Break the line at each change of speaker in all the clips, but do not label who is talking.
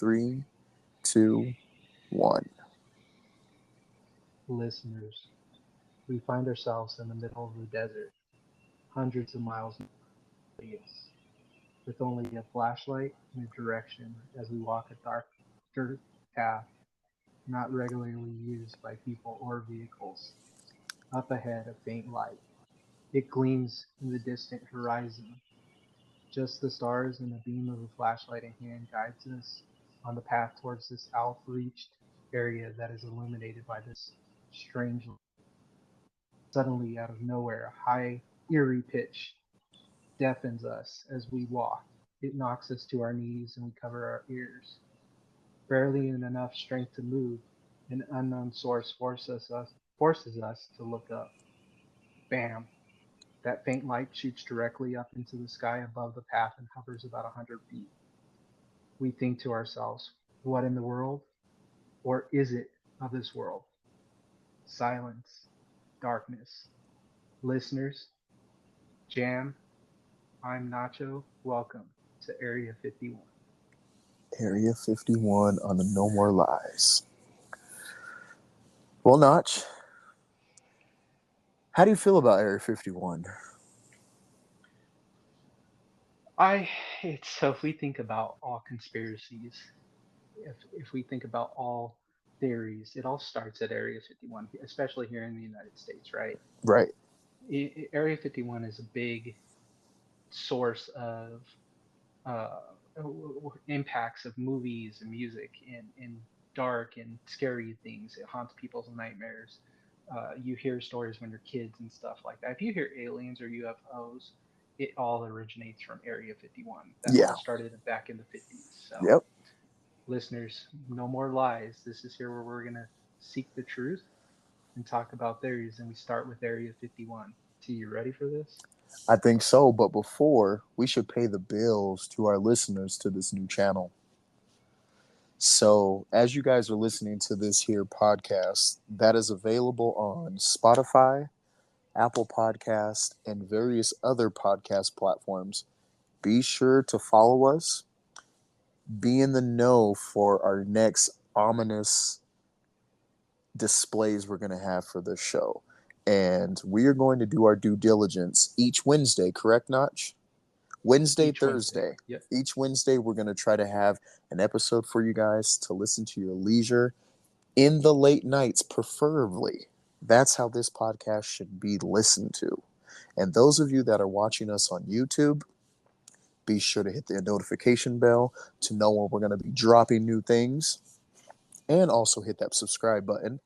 Three, two, one.
Listeners, we find ourselves in the middle of the desert, hundreds of miles in radius, with only a flashlight and a direction as we walk a dark dirt path not regularly used by people or vehicles. Up ahead, a faint light. It gleams in the distant horizon. Just the stars and the beam of a flashlight in hand guides us on the path towards this outreached area that is illuminated by this strange light. Suddenly, out of nowhere, a high, eerie pitch deafens us as we walk. It knocks us to our knees and we cover our ears. Barely in enough strength to move, an unknown source forces us to look up. Bam! That faint light shoots directly up into the sky above the path and hovers about 100 feet. We think to ourselves, what in the world? Or is it of this world? Silence, darkness. Listeners, Jam, I'm Nacho. Welcome to Area 51.
Area 51 on the No More Lies. Well, Notch, how do you feel about Area 51?
I it's so if we think about all conspiracies, if we think about all theories, it all starts at Area 51, especially here in the United States, right?
Right.
Area 51 is a big source of uh, impacts of movies and music and dark and scary things. It haunts people's nightmares. You hear stories when you're kids and stuff like that. If you hear aliens or UFOs, it all originates from Area 51. That all
Yeah.
started back in the 50s. So,
Yep.
listeners, no more lies. This is here where we're going to seek the truth and talk about theories. And we start with Area 51. T, you ready for this?
I think so, but before, we should pay the bills to our listeners to this new channel. So, as you guys are listening to this here podcast, that is available on Spotify, Apple Podcast, and various other podcast platforms. Be sure to follow us. Be in the know for our next ominous displays we're going to have for this show. And we are going to do our due diligence each Wednesday, correct, Notch? Wednesday,
Each Wednesday.
Thursday.
Yep.
Each Wednesday, we're going to try to have an episode for you guys to listen to your leisure in the late nights, preferably. That's how this podcast should be listened to. And those of you that are watching us on YouTube, be sure to hit the notification bell to know when we're going to be dropping new things. And also hit that subscribe button.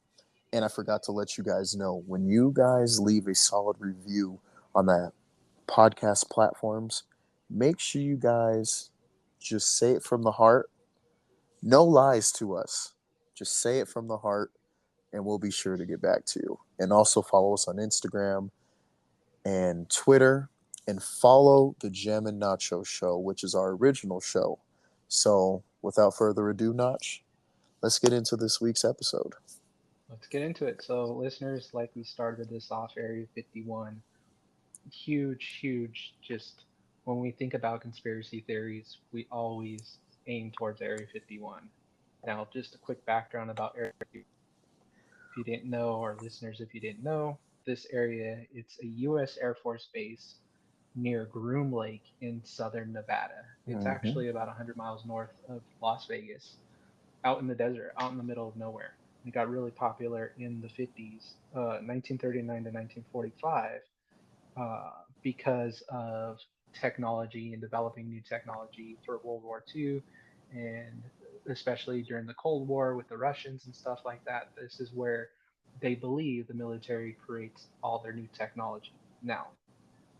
And I forgot to let you guys know, when you guys leave a solid review on that podcast platforms, make sure you guys just say it from the heart. No lies to us. Just say it from the heart, and we'll be sure to get back to you. And also follow us on Instagram and Twitter, and follow the Gem and Nacho show, which is our original show. So, without further ado, Notch, let's get into this week's episode.
Let's get into it. So, listeners, like we started this off, Area 51, huge, huge, just when we think about conspiracy theories, we always aim towards Area 51. Now, just a quick background about Area 51. If you didn't know, or listeners, if you didn't know, this area, it's a U.S. Air Force base near Groom Lake in southern Nevada. It's
Mm-hmm.
actually about 100 miles north of Las Vegas, out in the desert, out in the middle of nowhere. It got really popular in the 50s, 1939 to 1945, uh, because of technology and developing new technology for World War II, and especially during the Cold War with the Russians and stuff like that. This is where they believe the military creates all their new technology. Now,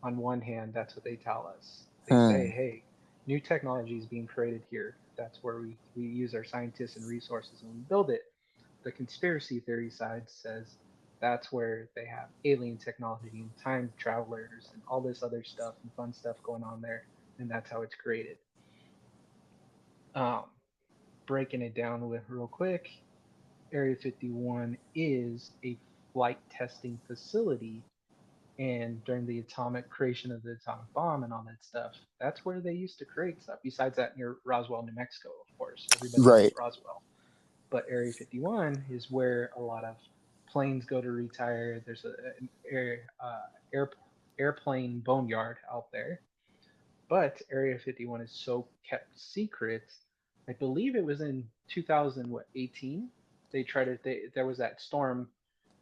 on one hand, that's what they tell us. They say,
Hmm.
hey, new technology is being created here. That's where we use our scientists and resources and we build it. The conspiracy theory side says that's where they have alien technology and time travelers and all this other stuff and fun stuff going on there, and that's how it's created. Um, Breaking it down with real quick, Area 51 is a flight testing facility, and during the atomic creation of the atomic bomb and all that stuff, that's where they used to create stuff. Besides that, near Roswell, New Mexico, course. Everybody knows
Right.
Roswell. But Area 51 is where a lot of planes go to retire. There's an air, airplane boneyard out there. But Area 51 is so kept secret. I believe it was in 2018. They tried to. There was that storm.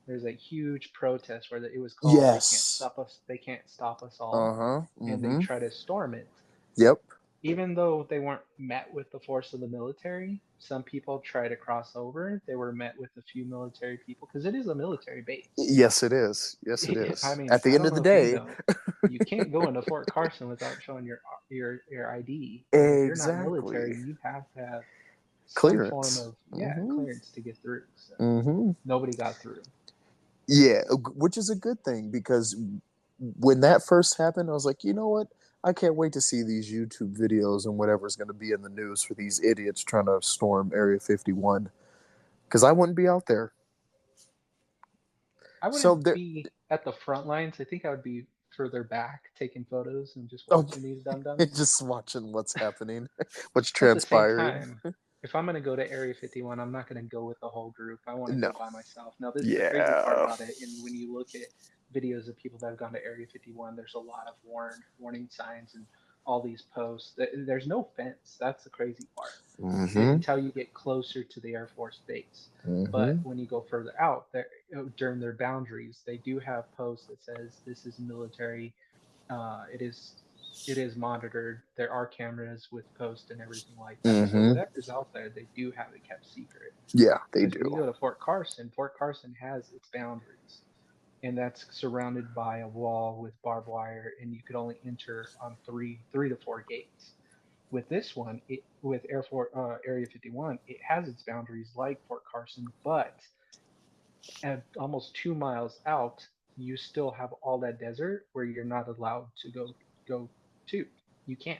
There's a huge protest where it was called "They Can't
Yes.
Stop Us." They can't stop us all,
Uh-huh.
and they
Mm-hmm.
try to storm it.
Yep.
Even though they weren't met with the force of the military, some people try to cross over. They were met with a few military people because it is a military base.
Yes, it is. Yes, it
I
is.
mean,
At the
I
end
don't
of the
know if you
day,
know, you can't go into Fort Carson without showing your ID. If you're not military,
exactly.
you have to have some form
Clearance.
of
Mm-hmm.
clearance to get through. So
Mm-hmm.
nobody got through.
Yeah, which is a good thing because when that first happened, I was like, you know what? I can't wait to see these YouTube videos and whatever's going to be in the news for these idiots trying to storm Area 51 because I wouldn't be out there.
I
So
wouldn't
there,
be at the front lines. I think I would be further back taking photos and just
oh,
watching these dum dums.
just watching what's happening, what's
At the same
transpiring.
time, if I'm going to go to Area 51, I'm not going to go with the whole group. I want to
No,
go by myself. Now, this is the crazy part
yeah,
about it. And when you look at videos of people that have gone to Area 51, there's a lot of warning signs and all these posts. There's no fence. That's the crazy part
mm-hmm,
until you get closer to the Air Force base. But
mm-hmm,
when you go further out, during their boundaries, they do have posts that says this is military. It is monitored. There are cameras with posts and everything like that. So
mm-hmm.
whatever's out there, they do have it kept secret.
Yeah, they
Because when
do.
you go to Fort Carson has its boundaries, and that's surrounded by a wall with barbed wire, and you could only enter on three to four gates. With this one, with Area 51, it has its boundaries like Fort Carson, but at almost 2 miles out, you still have all that desert where you're not allowed to go to. You can't.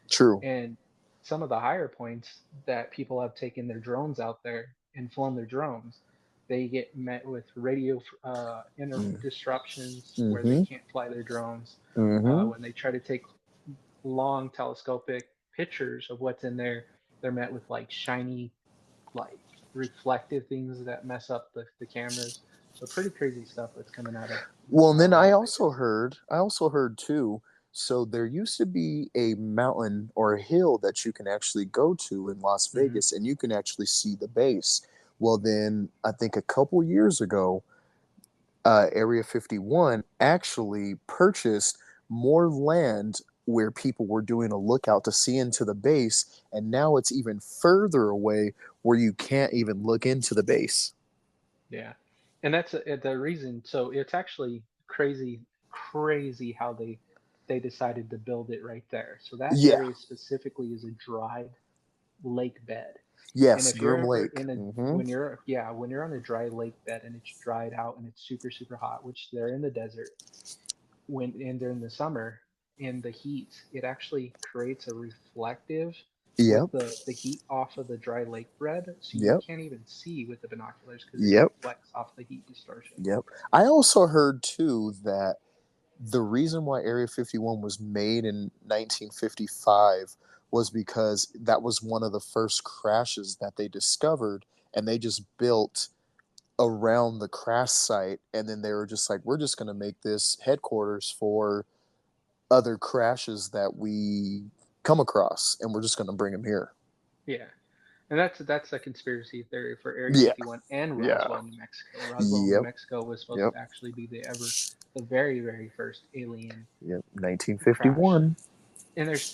True.
And some of the higher points that people have taken their drones out there and flown their drones, they get met with radio disruptions where they
Mm-hmm,
can't fly their drones.
mm-hmm.
When they try to take long telescopic pictures of what's in there, they're met with like shiny, like reflective things that mess up the cameras. So pretty crazy stuff that's coming out of
Well, and then
Las Vegas.
I also heard too. So there used to be a mountain or a hill that you can actually go to in Las
Hmm.
Vegas, and you can actually see the base. Well, then I think a couple years ago, Area 51 actually purchased more land where people were doing a lookout to see into the base, and now it's even further away where you can't even look into the base.
Yeah, and that's the reason. So it's actually crazy how they decided to build it right there. So that
Yeah.
area specifically is a dried lake bed. And
Yes,
if you're
Groom
ever
Lake.
in a
Mm-hmm.
when you're on a dry lake bed and it's dried out and it's super hot, which they're in the desert, when and during the summer in the heat, it actually creates a reflective with
Yep.
the heat off of the dry lake bread, so you
Yep.
can't even see with the binoculars because it
Yep.
reflects off the heat distortion.
Yep. I also heard too that the reason why Area 51 was made in 1955 was because that was one of the first crashes that they discovered, and they just built around the crash site, and then they were just like, we're just going to make this headquarters for other crashes that we come across, and we're just going to bring them here.
Yeah, and that's a conspiracy theory for Area
Yeah.
51 and
Yeah.
Roswell, New Mexico. Roswell, New
Yep.
Mexico was supposed
Yep.
to actually be the very first alien
Yep.
crash.
1951.
And there's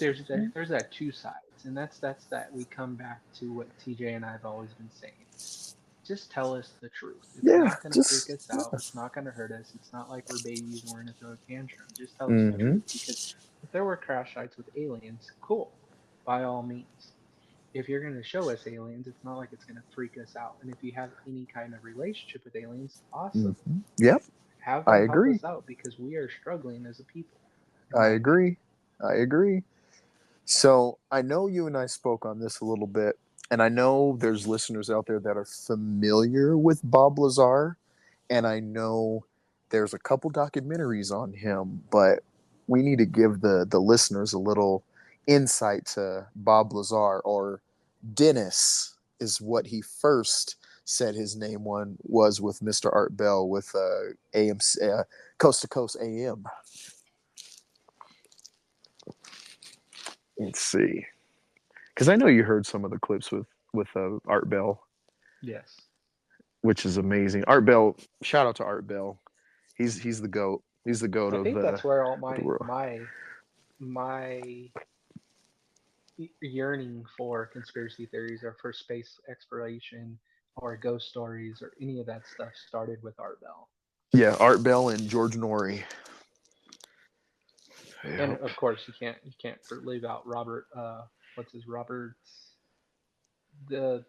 that two sides, and that's that we come back to what TJ and I've always been saying. Just tell us the truth. It's
Yeah.
not going to freak
Just.
us out. It's not going to hurt us. It's not like we're babies and we're going to throw a tantrum. Just tell us the
Mm-hmm.
truth. Because if there were crash sites with aliens, cool, by all means. If you're going to show us aliens, it's not like it's going to freak us out. And if you have any kind of relationship with aliens, awesome.
Mm-hmm. Yep.
Have
I
them help
agree.
us out because we are struggling as a people, in
I
my opinion.
agree. I agree. So I know you and I spoke on this a little bit, and I know there's listeners out there that are familiar with Bob Lazar, and I know there's a couple documentaries on him, but we need to give the listeners a little insight to Bob Lazar, or Dennis is what he first said his name was with Mr. Art Bell with AMC, Coast to Coast AM. Let's see, because I know you heard some of the clips with Art Bell,
Yes.
which is amazing. Art Bell, shout out to Art Bell. He's the goat. He's the goat
I
of
think that's where all
the
my
world.
my yearning for conspiracy theories or for space exploration or ghost stories or any of that stuff started with Art Bell.
Yeah, Art Bell and George Norrie.
And
Yep.
of course, you can't leave out Robert. What's his Robert's the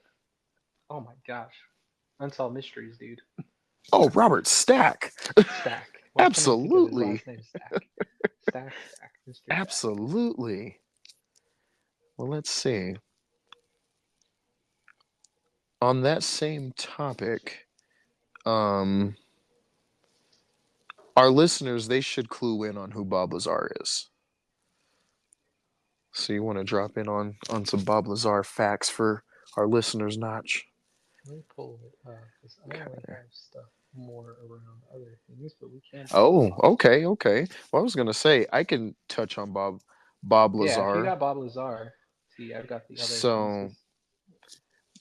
oh my gosh, Unsolved Mysteries, dude.
Oh, Robert Stack.
Stack. Why can't I think of his
Absolutely.
last name? Stack, Mr. Stack.
Absolutely. Well, let's see. On that same topic, um, our listeners, they should clue in on who Bob Lazar is. So you want to drop in on some Bob Lazar facts for our listeners, Notch?
Let me pull it up because I only
Okay.
have stuff more around other things, but we can talk
Oh,
Bob Lazar.
okay, okay. Well, I was gonna say I can touch on Bob
Yeah, if you
Lazar.
got Bob Lazar, see, I've got the other things
So
because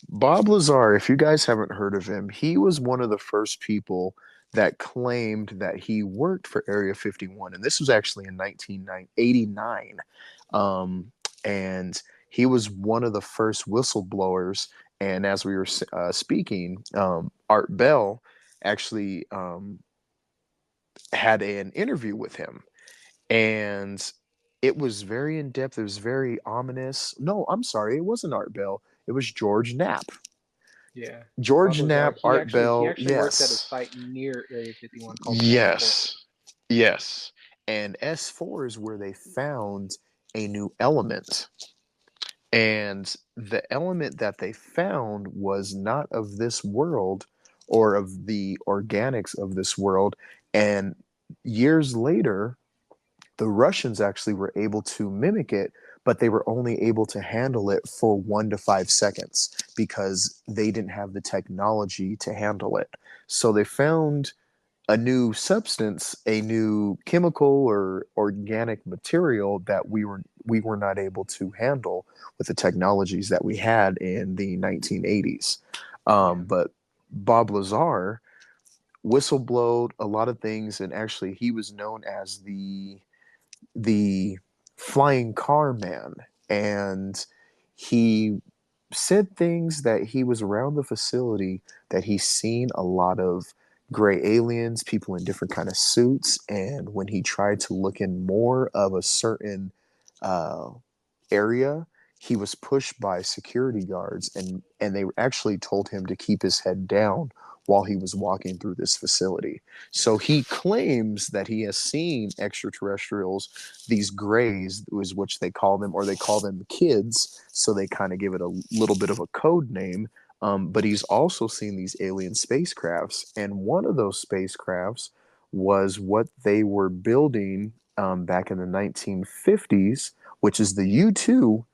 Bob Lazar, if you guys haven't heard of him, he was one of the first people that claimed that he worked for Area 51. And this was actually in 1989. Um, and he was one of the first whistleblowers. And as we were speaking, Art Bell actually had an interview with him. And it was very in depth. It was very ominous. No, I'm sorry. It wasn't Art Bell. It was George Knapp.
yeah, Bob
George
Lazar,
Knapp, Art
he
Bell,
actually worked at a
yes.
site near Area 51 called the S4.
Yes. Yes. And S4 is where they found a new element. And the element that they found was not of this world or of the organics of this world. And years later, the Russians actually were able to mimic it, but they were only able to handle it for 1 to 5 seconds because they didn't have the technology to handle it. So they found a new substance, a new chemical or organic material that we were not able to handle with the technologies that we had in the 1980s.
Yeah,
But Bob Lazar whistleblowed a lot of things, and actually he was known as the flying car man, and he said things that he was around the facility that he's seen a lot of gray aliens, people in different kind of suits, and when he tried to look in more of a certain uh, area, he was pushed by security guards, and they actually told him to keep his head down while he was walking through this facility. So he claims that he has seen extraterrestrials, these grays, is which they call them, or they call them kids. So they kind of give it a little bit of a code name. But he's also seen these alien spacecrafts, and one of those spacecrafts was what they were building back in the 1950s, which is the U-2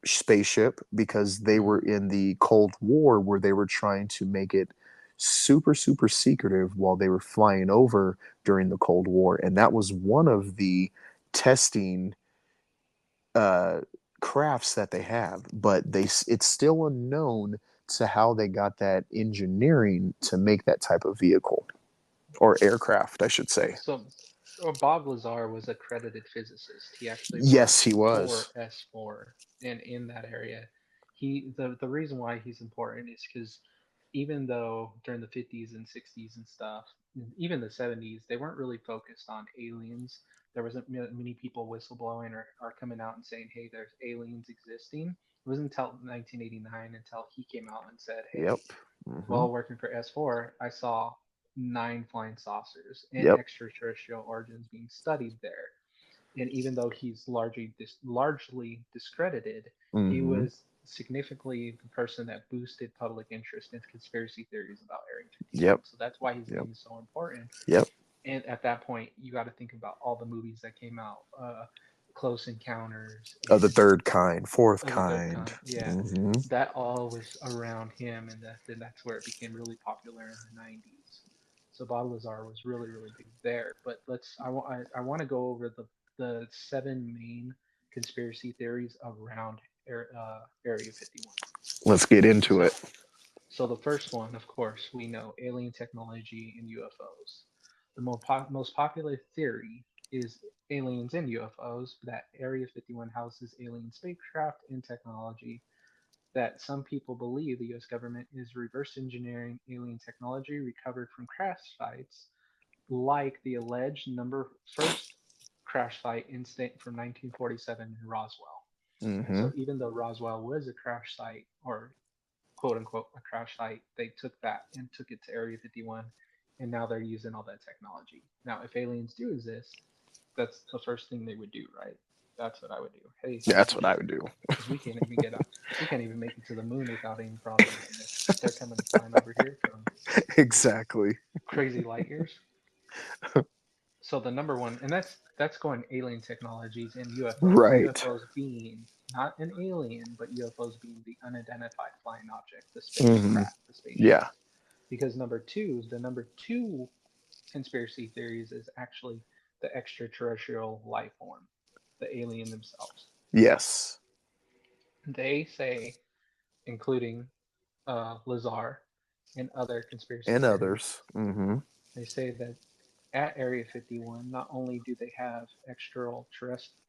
spaceship, because they were
mm,
in the Cold War where they were trying to make it super, super secretive while they were flying over during the Cold War. And that was one of the testing uh, crafts that they have, but it's still unknown to how they got that engineering to make that type of vehicle or aircraft, I should say.
so Bob Lazar was a credited physicist. He actually
Yes,
worked
he
for
was.
S4 and in that area. The reason why he's important is because even though during the 50s and 60s and stuff, even the 70s, they weren't really focused on aliens. There wasn't many people whistleblowing or coming out and saying, "Hey, there's aliens existing." It wasn't until 1989 until he came out and said,
Yep.
"Hey,
Hmm.
while working for S4, I saw 9 flying saucers and
Yep.
extraterrestrial origins being studied there." And even though he's largely discredited, he
Hmm.
was significantly the person that boosted public interest in conspiracy theories about Area 51.
Yep.
So that's why his
Yep.
name is so important.
Yep.
And at that point, you got to think about all the movies that came out. Close Encounters
Of the
and
third kind, fourth
of the Third
kind.
Kind. Yeah,
Hmm.
that all was around him, and then that's where it became really popular in the '90s. So Bob Lazar was really really big there. But I want to go over the seven main conspiracy theories around Area 51.
Let's get into it.
So so the first one, of course, we know alien technology and UFOs. The most popular theory is aliens and UFOs, that Area 51 houses alien spacecraft and technology, that some people believe the US government is reverse engineering alien technology recovered from crash sites, like the alleged number first crash site incident from 1947 in Roswell.
Hmm.
So even though Roswell was a crash site, or quote unquote a crash site, they took that and took it to Area 51, and now they're using all that technology. Now, if aliens do exist, that's the first thing they would do, right? That's what I would do. Hey, how
That's
did you
what I
get
would
here?
do.
Because we can't even make it to the moon without any problems, and they're coming flying over here from
Exactly.
crazy light years. So the number one, and that's going alien technologies and UFOs.
Right.
UFOs being not an alien, but UFOs being the unidentified flying object, the
Hmm.
spacecraft, the
Yeah.
spaceships. Because the number two conspiracy theories is actually the extraterrestrial life form, the alien themselves.
Yes.
They say, including Lazar and other conspiracy
And
theories,
others. Hmm.
they say that at Area 51, not only do they have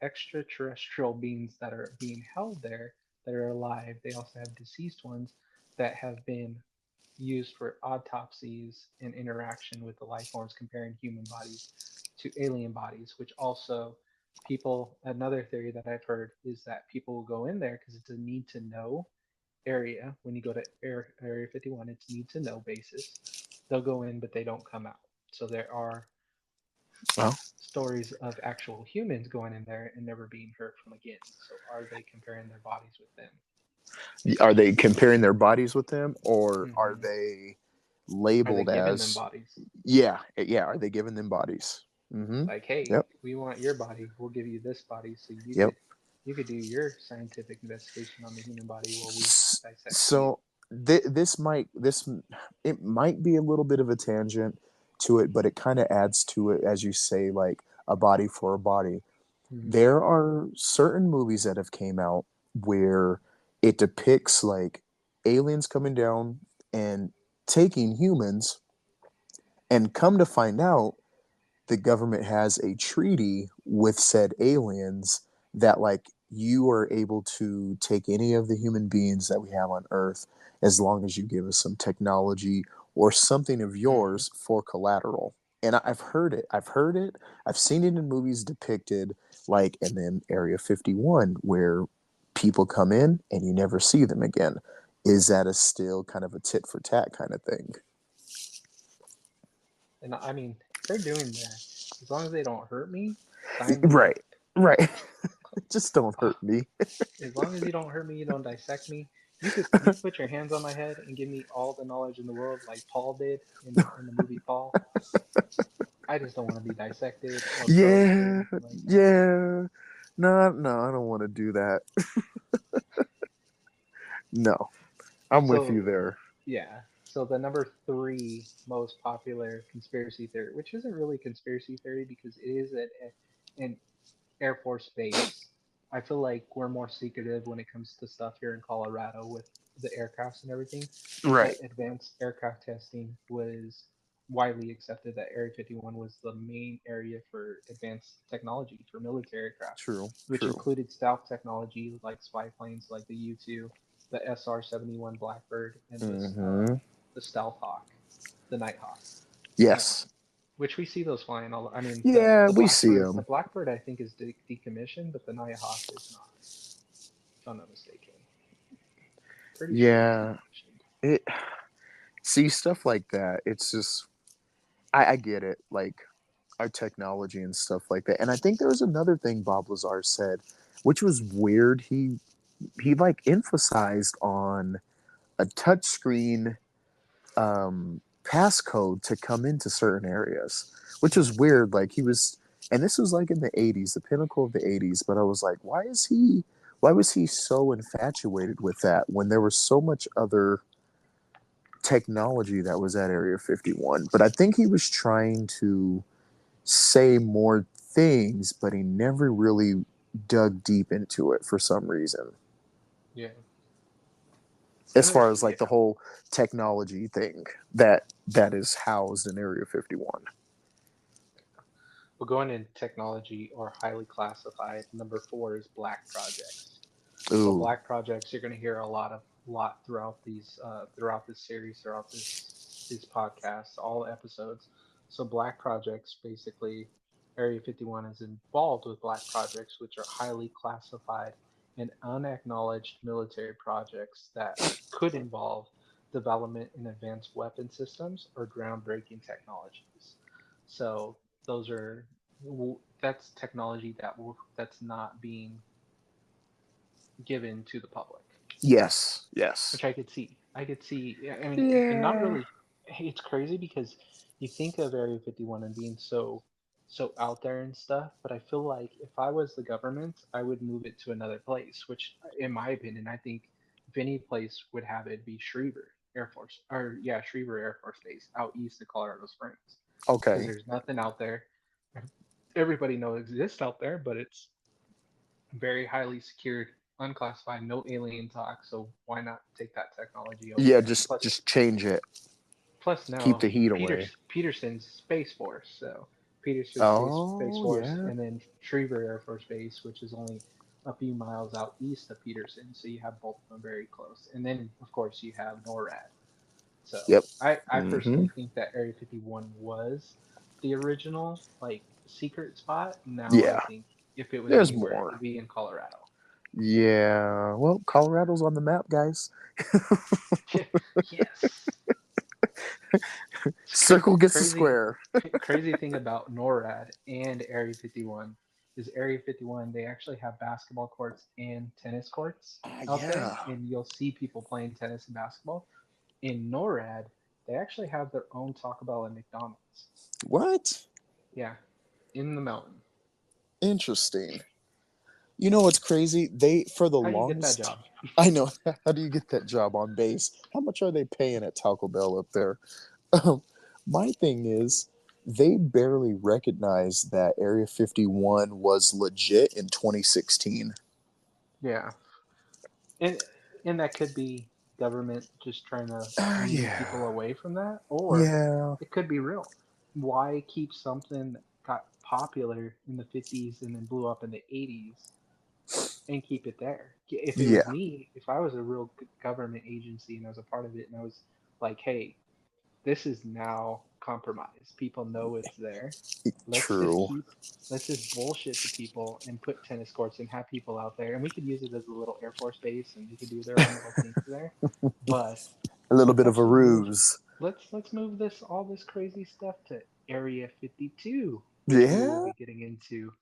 extraterrestrial beings that are being held there that are alive, they also have deceased ones that have been used for autopsies and interaction with the life forms, comparing human bodies to alien bodies, which also another theory that I've heard is that people will go in there because it's a need to know area. When you go to Area 51, it's need to know basis. They'll go in, but they don't come out. So there are
Well,
stories of actual humans going in there and never being heard from again. So are they comparing their bodies with them?
are they comparing their bodies with them, or are
Hmm.
they
Are they
labeled
giving them
as?
bodies?
Yeah, yeah. Are they giving them bodies? Hmm.
Like, hey,
Yep.
we want your body. We'll give you this body so
Yep.
you could do your scientific investigation on the human body while we dissect you.
So this it might be a little bit of a tangent to it, but it kind of adds to it, as you say, like a body for a body.
Hmm.
There are certain movies that have came out where it depicts like aliens coming down and taking humans, and come to find out the government has a treaty with said aliens that like you are able to take any of the human beings that we have on earth as long as you give us some technology or something of
Hmm.
yours for collateral. And I've heard it. I've seen it in movies depicted, like in then Area 51, where people come in and you never see them again. Is that a still kind of a tit for tat kind of thing?
And I mean, they're doing that. As long as they don't hurt me, sign me up.
Right. Right. Just don't hurt me.
As long as you don't hurt me, you don't dissect me. You could put your hands on my head and give me all the knowledge in the world, like Paul did in the movie Paul. I just don't want to be dissected or probed or
Yeah,
anything like that.
yeah. No, no, I don't want to do that. No, I'm with you
So
there.
yeah. So the number three most popular conspiracy theory, which isn't really conspiracy theory because it is an Air Force Base. I feel like we're more secretive when it comes to stuff here in Colorado with the aircrafts and everything.
Right.
But advanced aircraft testing was widely accepted that Area 51 was the main area for advanced technology for military aircraft,
True,
which
true.
included stealth technology like spy planes like the U-2, the SR-71 Blackbird, and
Mm-hmm.
the Stealth Hawk, the Nighthawk. Yeah,
Yes.
which we see those flying all. I mean,
Yeah,
the
we see
Blackbird,
them.
I think is decommissioned, but the Nighthawk is not, if I'm not mistaken. Pretty sure it's
Yeah.
decommissioned.
It see stuff like that. It's just I get it. Like our technology and stuff like that. And I think there was another thing Bob Lazar said, which was weird. He like emphasized on a touchscreen passcode to come into certain areas, which was
Hmm.
weird. Like he was And this was like in the 80s, the pinnacle of the 80s. But I was like, why was he so infatuated with that when there was so much other technology that was at Area 51? But I think he was trying to say more things, but he never really dug deep into it for some reason.
Yeah.
As
And there's
far as
yeah.
like the whole technology thing that is housed in Area 51.
We're going in technology or highly classified. Number four is black projects. So
Ooh,
black projects, you're going to hear a lot throughout this series, throughout this podcast, all episodes. So black projects, basically, Area 51 is involved with black projects, which are highly classified and unacknowledged military projects that could involve development in advanced weapon systems or groundbreaking technologies. So those are that's technology that's not being given to the public,
yes, yes,
which I could see. I could see. I mean, and not
yeah,
really. It's crazy because you think of Area 51 and being so out there and stuff, but I feel like if I was the government, I would move it to another place. Which, in my opinion, I think if any place would have it be Schriever Air Force, or yeah, Schriever Air Force Base out east of Colorado Springs, because
okay,
there's nothing out there. Everybody knows exists out there, but it's very highly secured, unclassified, no alien talk. So why not take that technology over
yeah,
there?
just change it,
Plus
keep
now
the heat away.
Peterson's Space Force. So Peterson Space
Oh
Force,
yeah,
and then Schriever Air Force Base, which is only a few miles out east of Peterson. So you have both of them very close. And then of course you have NORAD. So
yep,
I
mm-hmm.
personally think that Area 51 was the original like secret spot. Now I
Yeah,
think if it was
there's
anywhere, it
more.
would be in Colorado.
Yeah, well, Colorado's on the map, guys.
Yes. It's
Circle gets a
crazy.
square.
Crazy thing about NORAD and Area 51 is Area 51. They actually have basketball courts and tennis courts
Ah,
out there,
yeah.
and you'll see people playing tennis and basketball. In NORAD, they actually have their own Taco Bell and McDonald's.
What?
Yeah, in the mountain.
Interesting. You know what's crazy? They for the
How do you get that
longest.
job?
I know. How do you get that job on base? How much are they paying at Taco Bell up there? My thing is, they barely recognized that Area 51 was legit in 2016.
Yeah, and and that could be government just trying to wean
Yeah.
people away from that, or
Yeah.
it could be real. Why keep something that got popular in the 50s and then blew up in the 80s and keep it there? If it was
Yeah.
me, if I was a real government agency and I was a part of it and I was like, hey, this is now compromised. People know it's there. Let's just
True.
keep let's just bullshit to people and put tennis courts and have people out there and we could use it as a little Air Force base and they could do their own little things there. But
A little
let's
bit of a
actually move
ruse.
let's move this all this crazy stuff to Area 52, which we will
Yeah.
be getting into,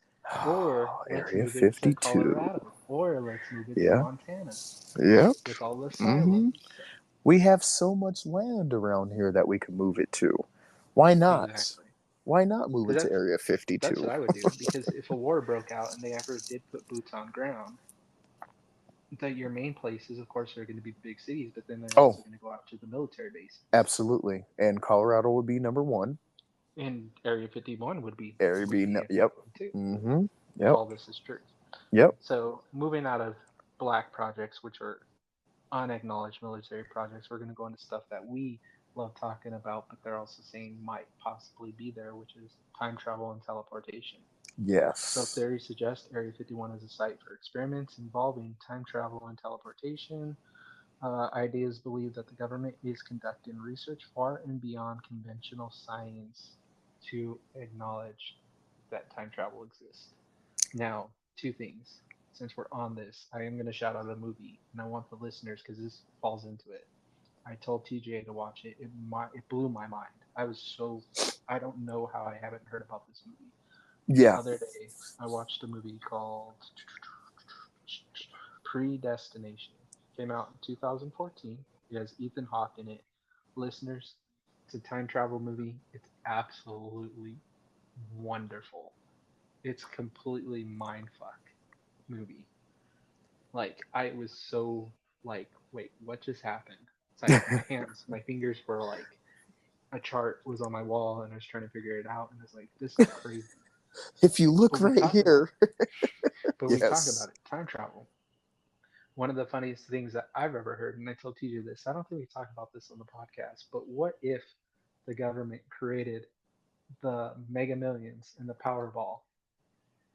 or let's
Area
move it to
52.
Colorado, or let's move it to
Yeah.
Montana
Yep.
with all the
Hmm.
silos. So,
We have so much land around here that we can move it to. Why not?
exactly.
Why not move
Because
it to Area
that's
52?
what I would do. Because if a war broke out and they ever did put boots on ground, that your main places, of course, are going to be the big cities, but then they're
Oh,
also going to go out to the military bases.
absolutely. And Colorado would be number one.
And Area 51
Area
would
B,
be
no,
a
yep.
big one too,
Mm-hmm.
if
Yep.
all this is true.
Yep.
So moving out of black projects, which are unacknowledged military projects, we're going to go into stuff that we love talking about, but they're also saying might possibly be there, which is time travel and teleportation. So
Yes.
theories suggest Area 51 is a site for experiments involving time travel and teleportation. Ideas believe that the government is conducting research far and beyond conventional science to acknowledge that time travel exists. Now, two things. Since we're on this, I am going to shout out a movie, and I want the listeners, because this falls into it. I told TJ to watch it. It blew my mind. I don't know how I haven't heard about this movie. The
Yeah.
other day, I watched a movie called Predestination. Came out in 2014. It has Ethan Hawke in it. Listeners, it's a time travel movie. It's absolutely wonderful. It's completely mindfuck movie. Like I was so like, wait, what just happened? It's like my fingers were like a chart was on my wall, and I was trying to figure it out, and I was like, this is crazy.
If you look
But we
right
talk about
here,
it. But we talk
yes.
about it. Time travel. One of the funniest things that I've ever heard, and I told TJ this. I don't think we talk about this on the podcast, but what if the government created the Mega Millions and the Powerball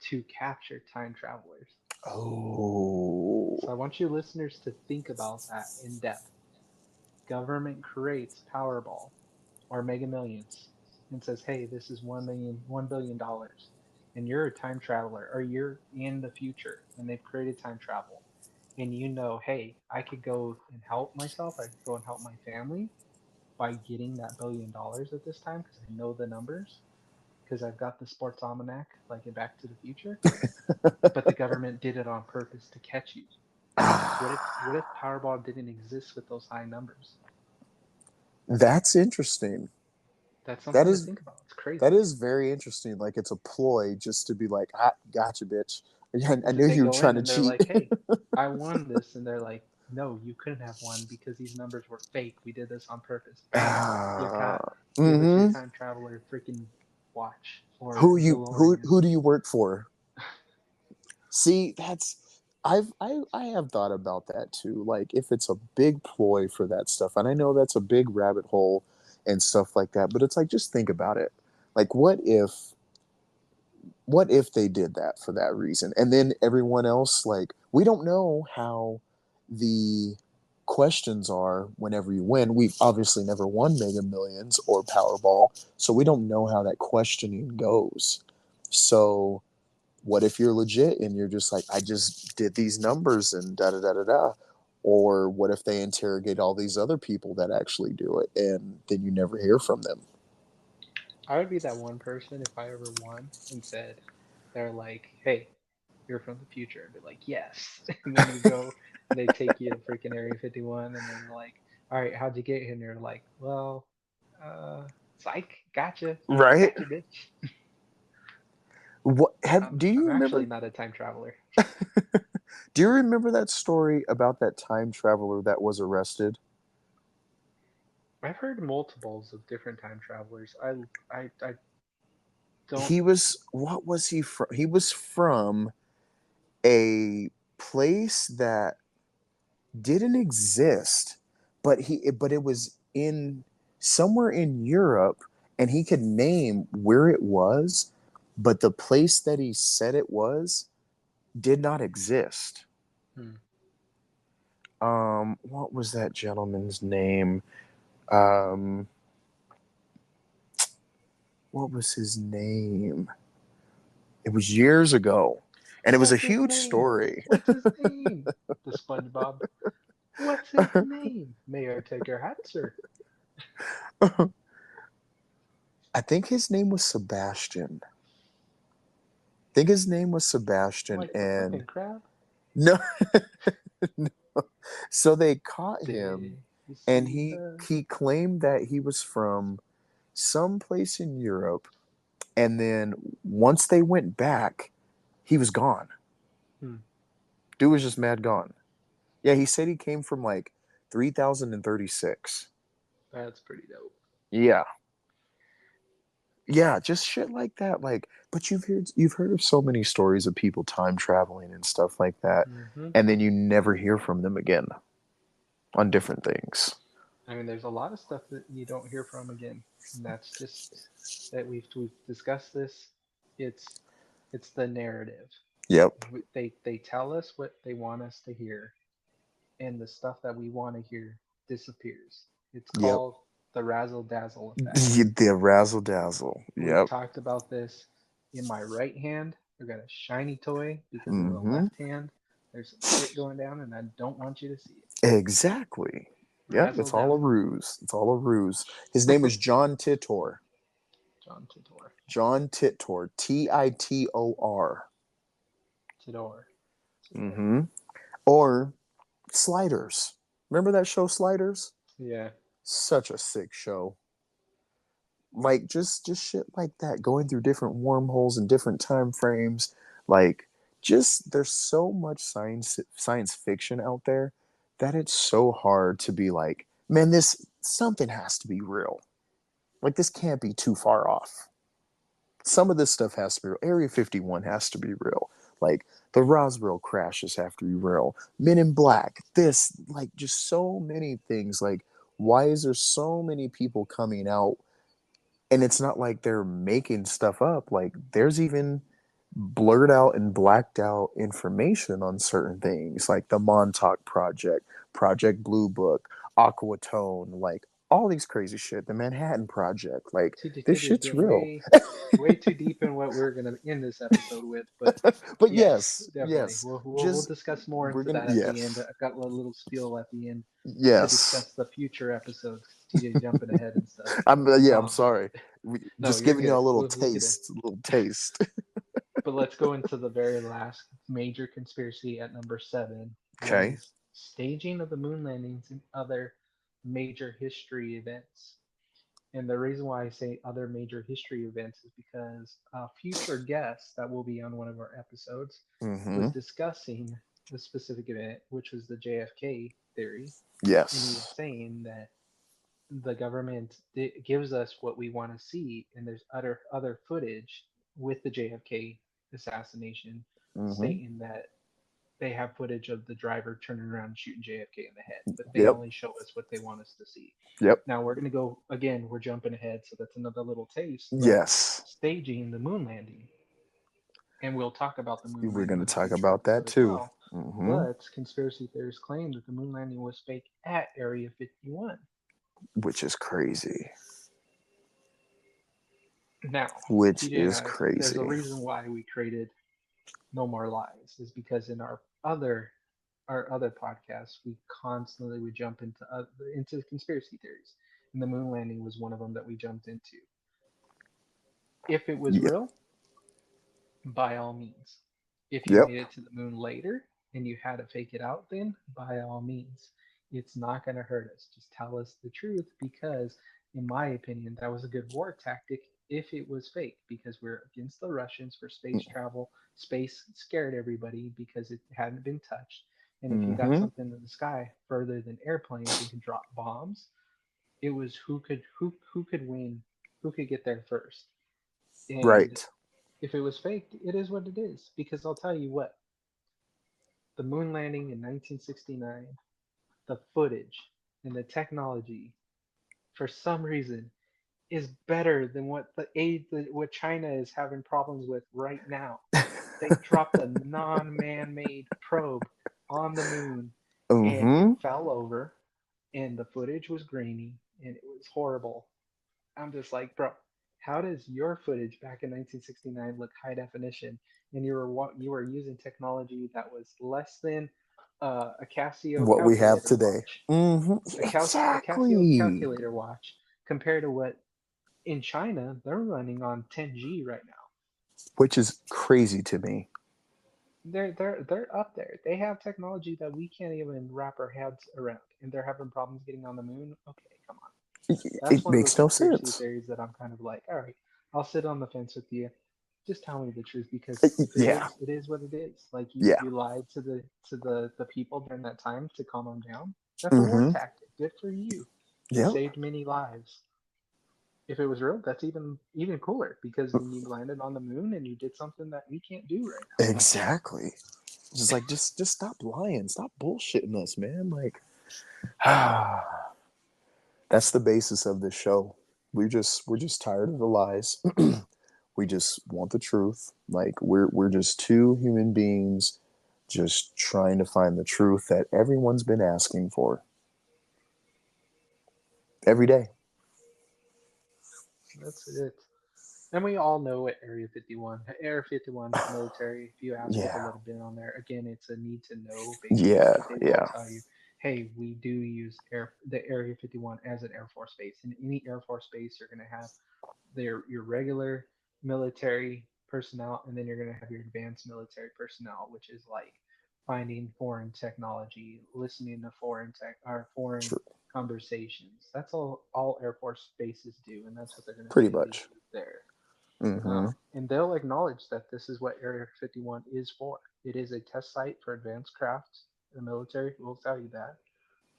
to capture time travelers?
Oh,
So I want you listeners to think about that in depth. Government creates Powerball or Mega Millions and says, "Hey, this is $1 billion, and you're a time traveler, or you're in the future, and they've created time travel, and you know, hey, I could go and help myself, I could go and help my family by getting that $1 billion at this time because I know the numbers, because I've got the sports almanac like in Back to the Future, but the government did it on purpose to catch you. What if Powerball didn't exist with those high numbers?
that's interesting.
That's
That
something to
is
think about. It's crazy.
that is very interesting. Like it's a ploy just to be like, gotcha, bitch. I
Did
knew
they
you were
go in
trying to
and they're
cheat.
like, "Hey, I won this," and they're like, "No, you couldn't have won because these numbers were fake. We did this on purpose. Bam, you're
Ah,
caught. Give us your
mm-hmm.
time traveler freaking watch or DeLorean."
Who do you work for? See, that's I have thought about that too. Like if it's a big ploy for that stuff, and I know that's a big rabbit hole and stuff like that, but it's like just think about it. Like what if they did that for that reason? And then everyone else, like we don't know how the questions are whenever you win. We've obviously never won Mega Millions or Powerball, so we don't know how that questioning goes. So what if you're legit and you're just like, I just did these numbers and da da da da da? Or what if they interrogate all these other people that actually do it and then you never hear from them?
I would be that one person if I ever won and said, they're like, "Hey, you're from the future," and be like, "Yes," and then you go and they take you to freaking Area 51, and then like, "All right, how'd you get here?" And you're like, "Well, psych,
Right?
gotcha, bitch."
Do you
I'm actually
remember
not a time traveler.
do you remember that story about that time traveler that was arrested?
I've heard multiples of different time travelers. I don't.
He was what was he from? He was from a place that didn't exist, but it was in somewhere in Europe, and he could name where it was, but the place that he said it was did not exist.
Hmm.
What was that gentleman's name? Um, what was his name? It was years ago, and it was a
What's his
huge
name?
story.
What's his name? The SpongeBob. What's his name? May I take your hat, sir?
I think his name was Sebastian. I think his name was Sebastian,
Like the
and
flipping crab?
no, no. So they caught him,
Did you
and
see her?
he claimed that he was from some place in Europe, and then once they went back, he was gone.
Hmm.
Dude was just mad gone. Yeah, he said he came from like 3036.
That's pretty dope.
Yeah, yeah, just shit like that. Like, but you've heard of so many stories of people time traveling and stuff like that,
Hmm.
and then you never hear from them again on different things.
I mean, there's a lot of stuff that you don't hear from again, and that's just that we've discussed this. It's it's the narrative.
Yep,
They tell us what they want us to hear, and the stuff that we want to hear disappears. It's
yep.
called the razzle dazzle effect.
The razzle dazzle.
We've
Yep.
talked about this. In my right hand, I got a shiny toy because in the
Mm-hmm.
left hand, there's some shit going down, and I don't want you to see it.
Exactly. Yep.
Razzle
It's all a
dazzle.
ruse. It's all a ruse. His name is John Titor.
John Titor.
John Titor. Titor.
Tidor. Tidor.
Mm-hmm. Or Sliders. Remember that show Sliders?
Yeah.
Such a sick show. like just shit like that, going through different wormholes and different time frames. Like, just there's so much science fiction out there that it's so hard to be like, man, this something has to be real. Like, this can't be too far off. Some of this stuff has to be real. Area 51 has to be real. Like, the Roswell crashes have to be real. Men in Black, this, like, just so many things. Like, why is there so many people coming out? And it's not like they're making stuff up. Like, there's even blurred out and blacked out information on certain things, like the Montauk Project, Project Blue Book, Aquatone, like all these crazy shit. The Manhattan Project, like this
TJ is
shit's
getting
real.
way too deep in what we're gonna end this episode with, but
But
yes,
yes,
definitely.
yes,
We'll
just
discuss more
we're
into
gonna
that at the end.
yes,
I've got a little spiel at the end to
yes.
discuss the future episodes because TJ's jumping ahead and stuff.
I'm yeah. I'm
Um,
sorry.
no,
Just
you're
giving you
good.
a little
We'll get in.
taste, a little taste.
But let's go into the very last major conspiracy at number 7
Okay.
was staging of the moon landings and other major history events. And the reason why I say other major history events is because a future guest that will be on one of our episodes was
Mm-hmm.
discussing the specific event, which was the JFK theory. And he was
Yes.
saying that the government gives us what we want to see, and there's other footage with the JFK assassination
Mm-hmm.
stating that they have footage of the driver turning around and shooting JFK in the head, but they
Yep.
only show us what they want us to see.
Yep.
Now we're going to go again, we're jumping ahead, so that's another little taste, but
Yes.
staging the moon landing. And we'll talk about the moon
We're
landing
gonna
in a
talk
future
about that
episode as
too.
well.
Mm-hmm.
But conspiracy theorists claim that the moon landing was fake at Area 51.
Which is crazy.
Now,
Which
TJ and
is
I, there's a
crazy.
reason why we created No More Lies, is because in our other podcasts, we constantly would jump into conspiracy theories, and the moon landing was one of them that we jumped into. If it was
Yep.
real, by all means. If you
Yep.
made it to the moon later and you had to fake it out, then by all means. It's not going to hurt us. Just tell us the truth because, in my opinion, that was a good war tactic if it was fake because we're against the Russians for space travel. Space scared everybody because it hadn't been touched. And if you got
Mm-hmm.
something in the sky further than airplanes and could drop bombs, it was who could win, who could get there first. And
Right.
if it was faked, it is what it is. Because I'll tell you what, the moon landing in 1969, the footage and the technology, for some reason, is better than what China is having problems with right now. They dropped a non-man-made probe on the moon, and it
Mm-hmm.
fell over, and the footage was grainy, and it was horrible. I'm just like, bro, how does your footage back in 1969 look high definition, and you were using technology that was less than a Casio
What we have
calculator
today.
watch,
Mm-hmm.
a Casio
Exactly.
calculator watch, compared to what in China they're running on 10G right now.
Which is crazy to me.
They're up there. They have technology that we can't even wrap our heads around, and they're having problems getting on the moon. Okay, come on. That's
It
one of those
makes no
conspiracy
sense.
theories that I'm kind of like, all right, I'll sit on the fence with you. Just tell me the truth because if it
Yeah.
is, it is what it is. Like you,
Yeah.
you lied to the people during that time to calm them down. That's a war
Mm-hmm.
tactic. Good for you. You
Yep.
saved many lives. If it was real, that's even cooler because then you landed on the moon and you did something that we can't do right
Exactly. Just like just stop lying. Stop bullshitting us, man. Like that's the basis of this show. We're just tired of the lies. We just want the truth. Like we're just two human beings just trying to find the truth that everyone's been asking for every day.
now. That's it. And we all know what Area 51. Area 51 military, if you ask people
Yeah.
that have been on there, again, it's a need to know basis,
Yeah.
but they will
Yeah.
tell you, hey, we do use the Area 51 as an Air Force base. In any Air Force base, you're going to have your regular military personnel, and then you're going to have your advanced military personnel, which is like finding foreign technology, listening to foreign tech or foreign
True.
conversations. That's all Air Force bases do, and that's what they're going to
Pretty
say they
much.
do there.
Mm-hmm.
And they'll acknowledge that this is what Area 51 is for. It is a test site for advanced crafts. The military will tell you that,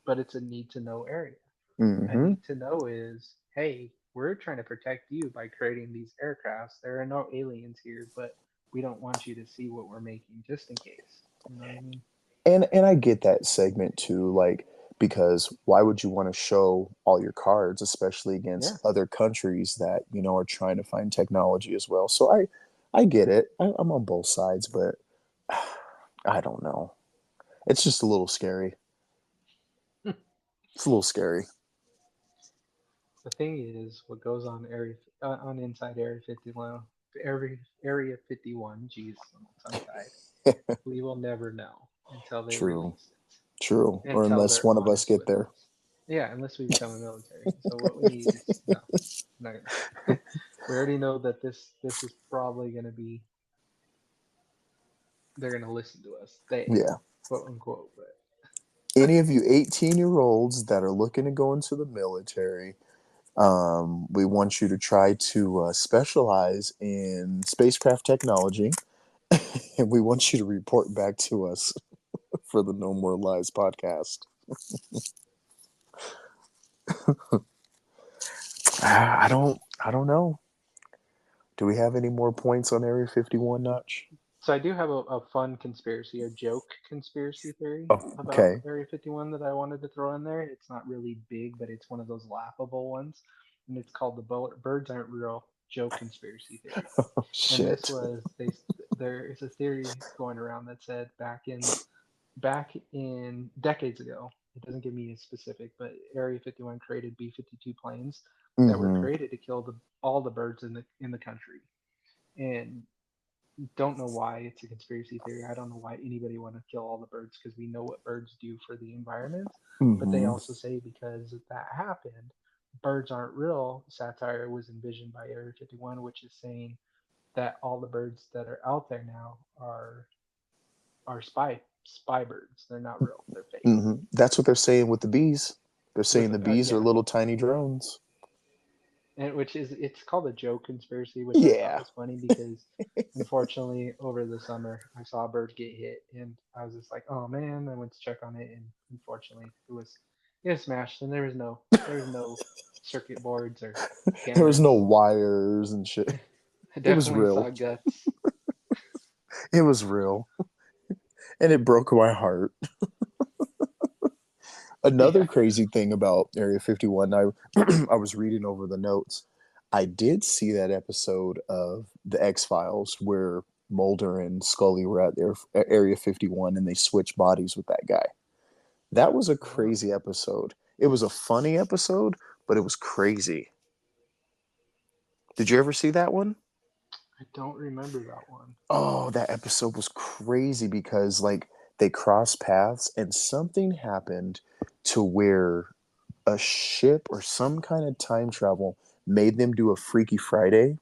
but it's a need to know area. A
Mm-hmm.
need to know is, hey, we're trying to protect you by creating these aircrafts. There are no aliens here, but we don't want you to see what we're making just in case. You know what I mean?
And I get that segment too, like because why would you want to show all your cards, especially
Yeah.
against other countries that are trying to find technology as well? So I get it. I'm on both sides, but I don't know. It's just a little scary. It's a little scary.
The thing is, what goes on on inside Area 51, Area 51, geez, I'm tongue tied. We will never know until they
True,
release it,
true. Or
until
unless
they're
one of us
honest
get
with
there.
us. Yeah, unless we become a military. So what we need is no, not gonna. We already know that this is probably gonna be they're gonna listen to us. They
Yeah.
quote unquote, but
Any of you 18-year-olds that are looking to go into the military, we want you to try to specialize in spacecraft technology, and we want you to report back to us for the No More Lies podcast. I don't know. Do we have any more points on Area 51, Notch?
so I do have a fun conspiracy, a joke conspiracy theory
Oh,
about
okay.
Area 51 that I wanted to throw in there. It's not really big, but it's one of those laughable ones, and it's called the birds aren't real joke conspiracy theory.
Oh,
And this
shit.
was there is a theory going around that said back in decades ago. It doesn't give me a specific, but Area 51 created B-52 planes that were
Mm-hmm.
created to kill all the birds in the country. And don't know why it's a conspiracy theory. I don't know why anybody want to kill all the birds because we know what birds do for the environment. But they
Mm-hmm.
also say because that happened, birds aren't real. Satire was envisioned by Area 51, which is saying that all the birds that are out there now are spy birds. They're not real. They're fake.
Mm-hmm. That's what they're saying with the bees. They're saying
With
the bees are
yeah,
little tiny drones.
and which is it's called a joke conspiracy, which I thought
Yeah.
was funny because unfortunately over the summer I saw a bird get hit and I was just like, oh man. I went to check on it and unfortunately it was smashed and there was no circuit boards or
There was no
cameras.
wires and shit.
I
It was
definitely
real.
saw guts.
It was real. And it broke my heart. Another
Yeah.
crazy thing about Area 51, I was reading over the notes. I did see that episode of The X Files where Mulder and Scully were at Area 51 and they switched bodies with that guy. That was a
Oh,
crazy episode. It was a funny episode, but it was crazy. Did you ever see that one?
I don't remember that one.
Oh, that episode was crazy because like they crossed paths and something happened to where a ship or some kind of time travel made them do a Freaky Friday,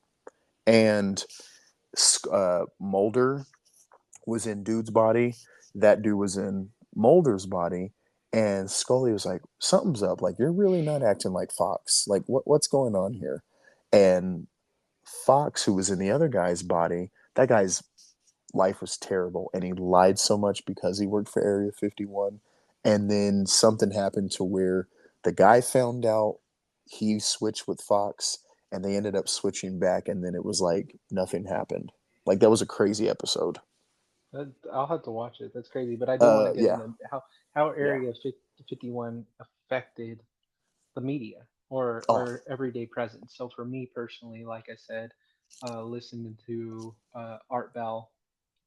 and Mulder was in dude's body, that dude was in Mulder's body, and Scully was like, "Something's up. Like you're really not acting like Fox. Like what's going on here?" And Fox, who was in the other guy's body, that guy's life was terrible, and he lied so much because he worked for Area 51. And then something happened to where the guy found out, he switched with Fox, and they ended up switching back, and then it was like nothing happened. Like that was a crazy episode.
I'll have to watch it. That's crazy, but I do want to get
Yeah,
into how
yeah.
Area 51 affected the media
Oh,
or everyday presence. So for me personally, like I said, listening to Art Bell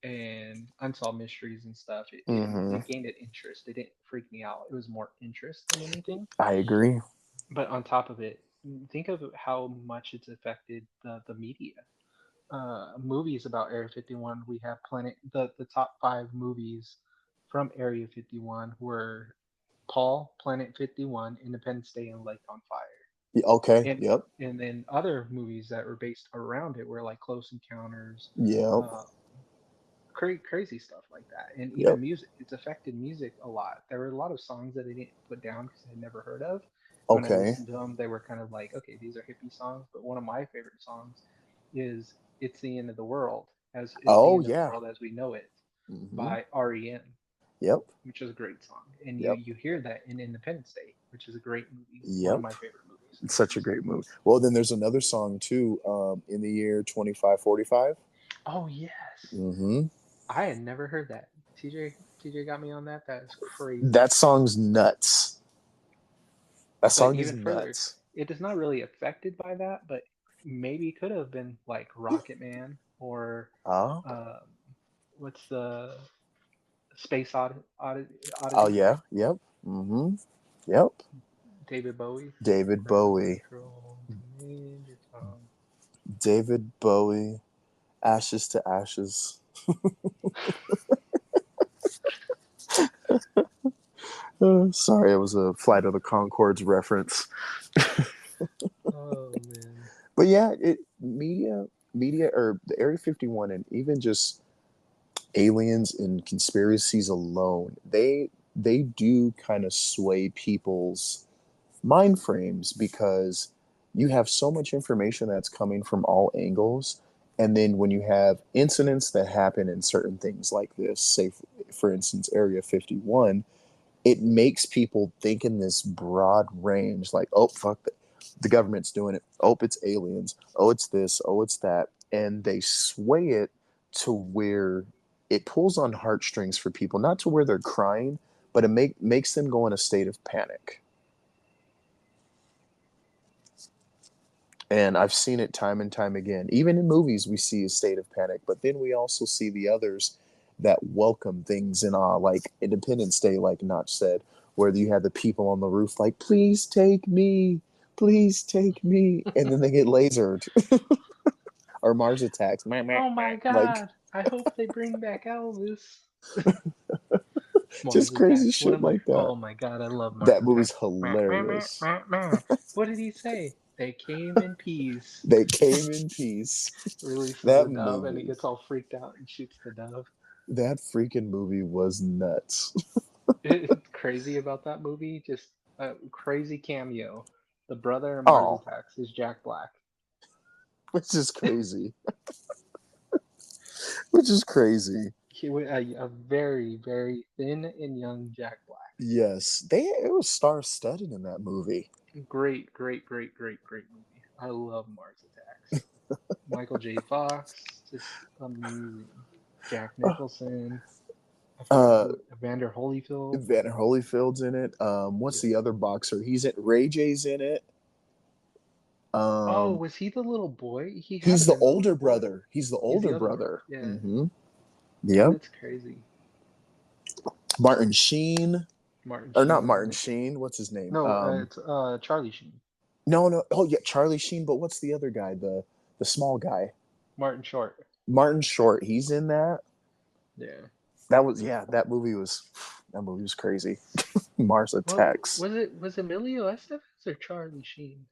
and Unsolved Mysteries and stuff,
mm-hmm.
it gained an interest. It didn't freak me out. It was more interest than anything.
I agree.
But on top of it, think of how much it's affected the media. Movies about Area 51, we have the top five movies from Area 51 were Paul, Planet 51, Independence Day, and Lake on Fire.
Yeah, okay.
And
Yep.
and then other movies that were based around it were like Close Encounters,
Yep.
uh, crazy stuff like that. And
Yep.
even music, it's affected music a lot. There were a lot of songs that I didn't put down because I had never heard of. When I
Okay.
listened to them, they were kind of like, okay, these are hippie songs. But one of my favorite songs is "It's the End of the World," as "It's the
Oh
End of the
yeah.
World as We Know It"
Hmm.
by REM,
Yep.
which is a great song. And you
Yep.
you hear that in Independence Day, which is a great movie, one of
Yep.
my favorite movies.
It's such a great movie. Well, then there's another song too. In the year 2545.
Oh yes,
Mm-hmm.
I had never heard that. TJ got me on that. That is crazy.
That song's nuts. That
But
song is
even further,
nuts.
it is not really affected by that, but maybe could have been like Rocket Man or
Oh.
um, what's the
Oh
Oddity?
yeah. Yep. Mm-hmm. Yep.
David Bowie.
David
Ground
Bowie.
control to Major Tom.
David Bowie. Ashes to Ashes. Sorry, it was a Flight of the Concords reference.
Oh man.
But yeah, media, or the Area 51, and even just aliens and conspiracies alone, they do kind of sway people's mind frames because you have so much information that's coming from all angles. And then when you have incidents that happen in certain things like this, say for instance, Area 51, it makes people think in this broad range, like, oh fuck, the government's doing it, oh it's aliens, oh it's this, oh it's that, and they sway it to where it pulls on heartstrings for people, not to where they're crying, but it makes them go in a state of panic. And I've seen it time and time again. Even in movies, we see a state of panic, but then we also see the others that welcome things in awe, like Independence Day, like Notch said, where you had the people on the roof, like, please take me, please take me. And then they get lasered or Mars attacks.
Oh my
Like,
God! I hope they bring back Elvis. Mars
just crazy
Attacks. One
shit
of my
like that.
Oh my God, I love Mars
That movie's
Attacks. Meh, meh, meh,
hilarious.
meh, meh. What did he say? They came in peace.
They came in peace.
Releases
That
a dove and he
movie,
gets all freaked out and shoots the dove.
that freaking movie was nuts.
It's crazy about that movie. Just a crazy cameo. The brother in Mars
Oh,
Attacks is Jack Black.
which is crazy. Which is crazy.
A very, very thin and young Jack Black.
Yes, it was star studded in that movie.
Great, great, great, great, great movie. I love Mars Attacks. Michael J. Fox, just amazing. Jack
Uh,
Nicholson. I forgot
uh
who. Evander Holyfield.
Vander Holyfield's in it. What's
Yeah.
the other boxer? He's in Ray J's in it.
Oh,
Um,
was he the little boy? He had to
he's the
been the
older
little boy.
brother. He's the
He's
older
the other one.
brother.
Yeah,
Mm-hmm. Yep.
that's crazy.
Martin Sheen,
Martin
or
Sheen
not
was in
Martin
it.
Sheen? What's his name?
No, it's Charlie Sheen.
No, no. Oh yeah, Charlie Sheen. But what's the other guy? The small guy.
Martin Short.
Martin Short. He's in that.
Yeah.
That was, yeah. That movie was crazy. Mars
What
Attacks.
was Emilio Estevez or Charlie Sheen?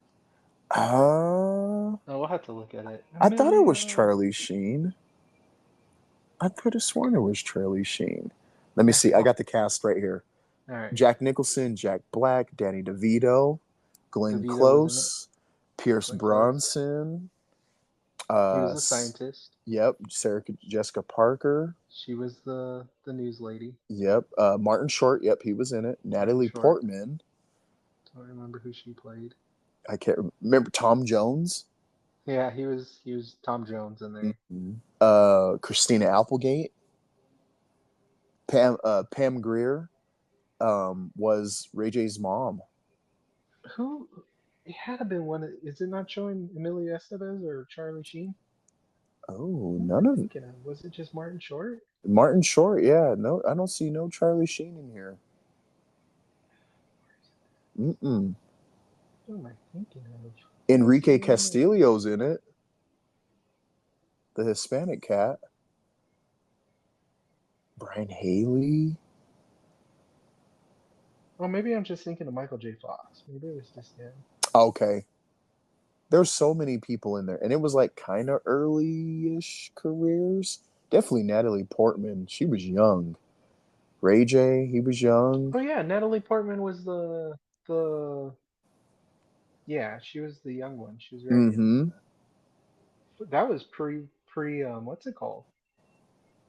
Uh,
Oh, we'll have to look at it.
I thought it was
Emilio.
Charlie Sheen. I could have sworn it was Charlie Sheen. Let me
I
see. I
saw.
got the cast right here.
All right.
Jack Nicholson, Jack Black, Danny DeVito, Glenn
DeVito was in it.
Close, Pierce
Glenn Close.
Bronson.
He was
Uh,
a scientist.
yep. Sarah Jessica Parker.
She was the news lady.
Yep. Martin Short. Yep, he was in it.
Martin
Natalie
Short.
Portman.
Don't remember who she played.
I can't remember. Tom Jones.
Yeah, he was Tom Jones in there.
Mhm. Christina Applegate. Pam Grier was Ray J's mom.
Who? It had to been one. Is it not showing Emilio Estevez or Charlie Sheen?
Oh,
Who am I
none of
thinking of? Was it just Martin Short?
Martin Short. Yeah, no, I don't see no Charlie Sheen in here. Mm-mm.
Who am I thinking of? What's the
Enrique
name of?
Castillo's in it, the Hispanic cat. Brian Haley.
Oh, maybe I'm just thinking of Michael J. Fox. Maybe it was just him.
Okay, there's so many people in there, and it was like kind of early-ish careers. Definitely Natalie Portman. She was young. Ray J, he was young.
Oh yeah, Natalie Portman was the yeah, she was the young one. She was very young.
Mm-hmm.
That was pre what's it called?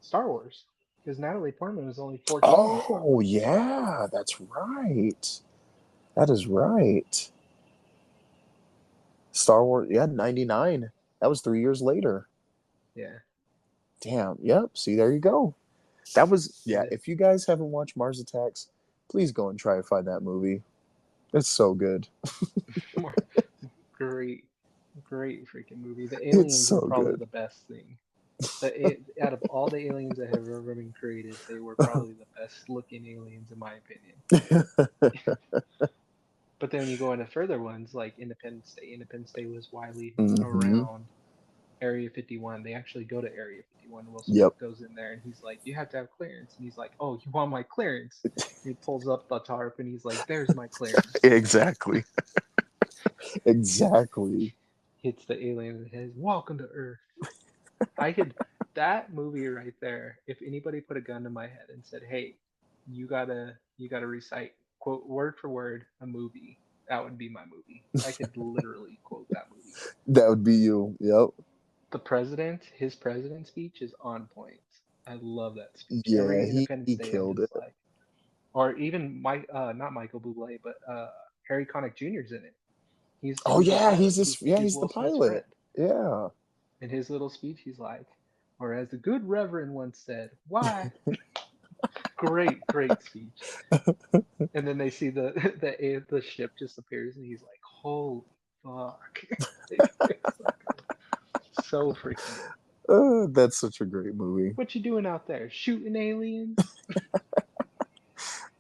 Star Wars. Because Natalie Portman was only 14.
Oh yeah, that's right. That is right. Star Wars, yeah, 99. That was 3 years later.
Yeah.
Damn. Yep. See, there you go. That was, yeah.
And
If you guys haven't watched Mars Attacks, please go and try to find that movie. It's so good.
more great, great freaking movie. The
It's
aliens were
so
probably
good.
the best thing. Out of all the aliens that have ever been created, they were probably the best looking aliens in my opinion. But then when you go into further ones like Independence Day was widely
hmm
around Area 51. They actually go to Area 51. Will Smith
Yep.
goes in there and he's like, "You have to have clearance." And he's like, "Oh, you want my clearance?" And he pulls up the tarp and he's like, "There's my clearance."
Exactly. Exactly.
Hits the alien in the head. Welcome to Earth. I could that movie right there. If anybody put a gun to my head and said, "Hey, you gotta recite quote word for word a movie," that would be my movie. I could literally quote that movie.
That would be you. Yep.
His president speech is on point. I love that speech.
Yeah,
Every
he
Independence Day, I'm
killed it.
just like, or even not Michael Bublé, but Harry Connick Jr.'s in it.
Oh
He's the
yeah,
pilot. He's
he's the
Will Smith's
pilot.
friend.
Yeah.
In his little speech, he's like, or as the good Reverend once said, "Why?" Great, great speech. And then they see the the ship just appears, and he's like, "Holy fuck!" It's so good, so freaking good.
That's such a great movie.
What you doing out there? Shooting aliens?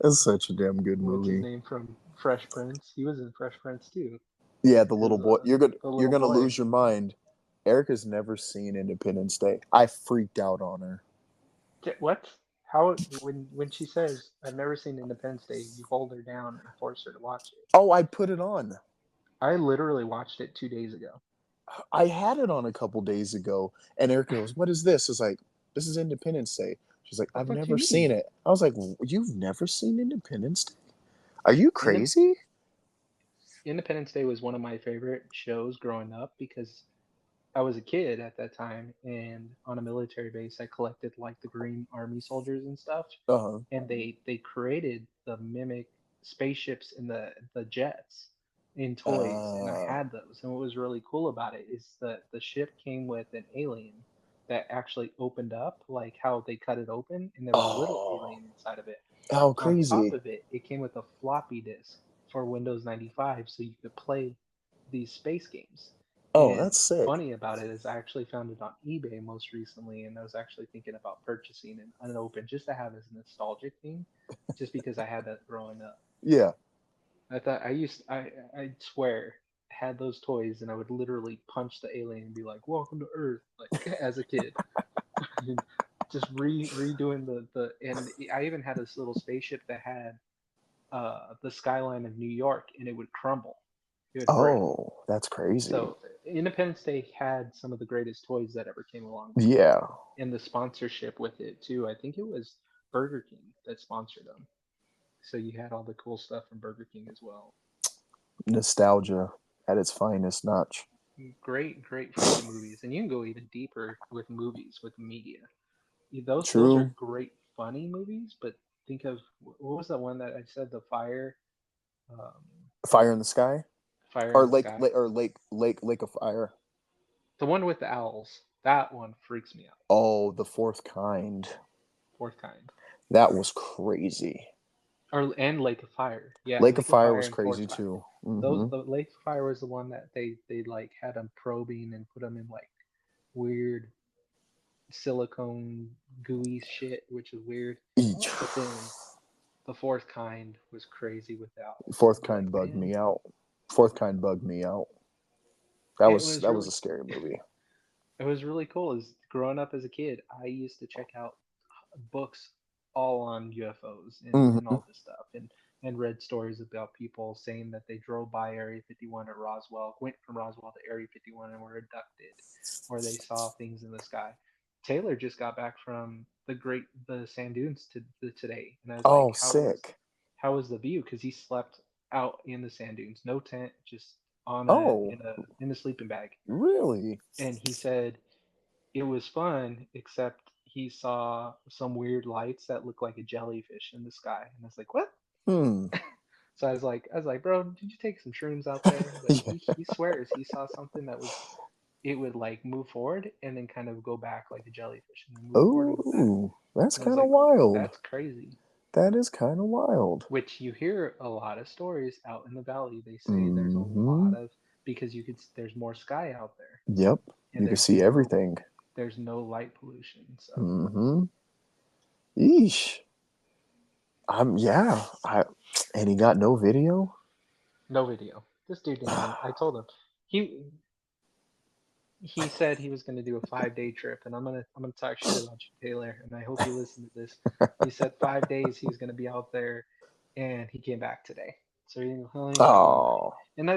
That's such a damn good
What's his
movie.
name from Fresh Prince? He was in Fresh Prince too.
Yeah, the little
As
boy.
the
You're
little
gonna
boy.
lose your mind. Erica's never seen Independence Day. I freaked out on her.
What? How? When she says, "I've never seen Independence Day," you hold her down and force her to watch it.
Oh, I put it on.
I literally watched it 2 days ago.
I had it on a couple days ago, and Erica goes, "What is this?" It's like, "This is Independence Day." She's like,
The
"I've
fuck you
never seen
mean?
it." I was like, "You've never seen Independence Day? Are you
Inde-
crazy?"
Independence Day was one of my favorite shows growing up because I was a kid at that time, and on a military base, I collected like the Green Army soldiers and stuff,
Uh huh.
and they created the mimic spaceships and the jets in toys, and I
Uh
had those. And what was really cool about it is that the ship came with an alien that actually opened up, like how they cut it open, and there was a little
oh,
alien inside of it.
how
On top
crazy!
of it, it came with a floppy disk for Windows 95 so you could play these space games.
Oh,
And
that's sick.
funny about it is I actually found it on eBay most recently, and I was actually thinking about purchasing an unopened just to have as a nostalgic thing, just because I had that growing up.
Yeah.
I thought I swear had those toys, and I would literally punch the alien and be like, "Welcome to Earth," like as a kid. And just redoing and I even had this little spaceship that had the skyline of New York, and it would crumble, it would break.
Oh, that's crazy.
So Independence Day had some of the greatest toys that ever came along,
Yeah.
and the sponsorship with it too. I think it was Burger King that sponsored them. So you had all the cool stuff from Burger King as well.
Nostalgia at its finest notch.
Great, great freaking movies, and you can go even deeper with movies with media. Those are
True.
great funny movies, but think of what was that one that I said the um,
Fire in the Sky?
fire
Or
in the sky,
Lake of Fire.
the one with the owls. That one freaks me out.
Oh, the fourth kind.
Fourth kind.
That was crazy.
Or and Lake of Fire. Yeah,
Lake of
Lake of
Fire
Fire
was
and
crazy
Fourth Kind.
too.
Those
Mm-hmm.
the Lake of Fire was the one that they like had them probing and put them in like weird silicone gooey shit, which is weird.
Each.
But then the Fourth Kind was crazy with the owls.
Fourth
I'd be like,
kind bugged
man,
me out. Fourth kind bugged me out.
it was
That was
really
a scary movie.
it was really cool. Is growing up as a kid, I used to check out books all on UFOs and
Mm-hmm.
all this stuff, and read stories about people saying that they drove by Area 51 at Roswell, went from Roswell to Area 51 and were abducted, or they saw things in the sky. Taylor just got back from the sand dunes today, and I was like,
Oh, sick.
how was the view? Because he slept out in the sand dunes, no tent, just on a
Oh,
in a sleeping bag.
really?
And he said it was fun, except he saw some weird lights that looked like a jellyfish in the sky, and I was like, what?
Hmm.
So I was like, bro, did you take some shrooms out there? But
Yeah.
he swears he saw something that was it would like move forward and then kind of go back like a jellyfish and then move forward and go back.
Oh, that's
And I was
kind of
like,
wild.
that's crazy.
That is kind of wild.
Which you hear a lot of stories out in the valley. They say there's a
Mm-hmm.
lot of because there's more sky out there
Yep.
and
You can see everything.
there's no light pollution. So
Mm-hmm. Eesh. Yeah. And he got no video?
no video. This dude didn't even. I told him he he said he was going to do a 5 day trip, and I'm gonna talk shit about you, Taylor, and I hope you listen to this. He said 5 days he was going to be out there, and he came back today, so he only got one night.
Oh.
And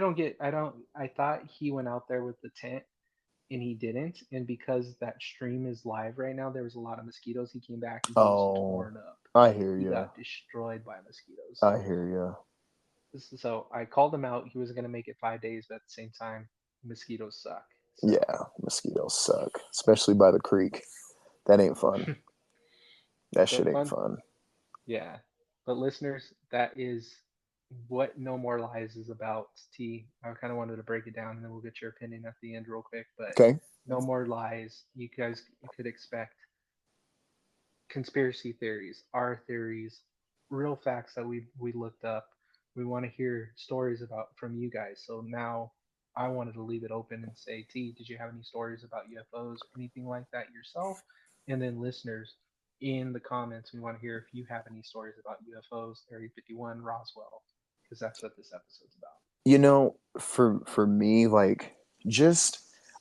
I thought he went out there with the tent, and he didn't. And because that stream is live right now, there was a lot of mosquitoes. He came back and he was
Oh.
torn up.
I hear
He
you.
got destroyed by mosquitoes.
I hear you.
So I called him out. He was going to make it 5 days, but at the same time, mosquitoes suck. So
Yeah, mosquitoes suck, especially by the creek. That ain't fun. That shit
but
ain't
fun.
fun.
Yeah. But listeners, that is what No More Lies is about. I kind of wanted to break it down and then we'll get your opinion at the end real quick. But
Okay.
No More Lies, you guys could expect conspiracy theories, our theories, real facts that we looked up. We want to hear stories about from you guys. So now I wanted to leave it open and say, T, did you have any stories about UFOs or anything like that yourself? And then listeners, in the comments, we want to hear if you have any stories about UFOs, Area 51, Roswell, because that's what this episode's about.
For me, like, just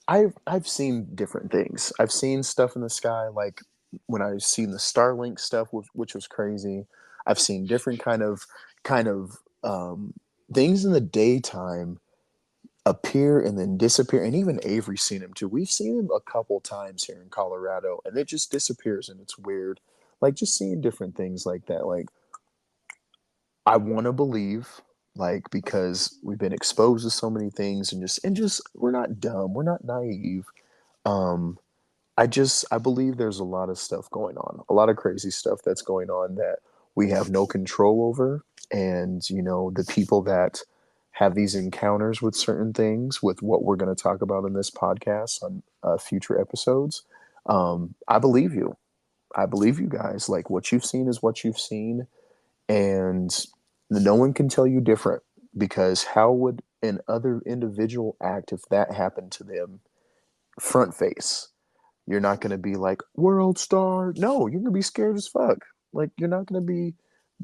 I've seen different things. I've seen stuff in the sky, like when I've seen the Starlink stuff, which was crazy. I've seen different kind of things in the daytime appear and then disappear. And even Avery's seen him too. We've seen him a couple times here in Colorado, and it just disappears, and it's weird. Like, just seeing different things like that. Like, I want to believe, like, because we've been exposed to so many things, and just we're not dumb, we're not naive. Um, I believe there's a lot of stuff going on, a lot of crazy stuff that's going on that we have no control over. And, the people that have these encounters with certain things, with what we're going to talk about in this podcast on future episodes, I believe you. I believe you guys. Like, what you've seen is what you've seen, and no one can tell you different. Because how would an other individual act if that happened to them front face? You're not going to be like, world star. No, you're going to be scared as fuck. Like, you're not going to be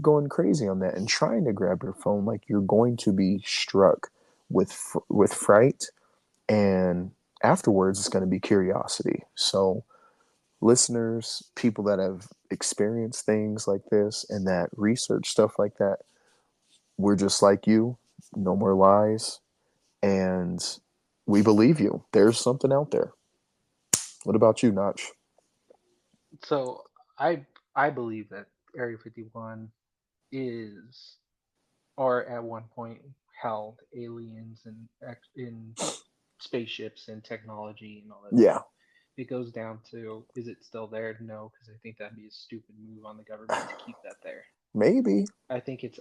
going crazy on that and trying to grab your phone. Like, you're going to be struck with fright, and afterwards it's going to be curiosity. So, listeners, people that have experienced things like this and that research stuff like that, we're just like you. No more lies, and we believe you. There's something out there. What about you, Notch?
So I believe that Area 51 is or at one point held aliens and in spaceships and technology and all that
Yeah,
stuff. It goes down to is it still there? No, because I think that'd be a stupid move on the government to keep that there.
maybe.
I think it's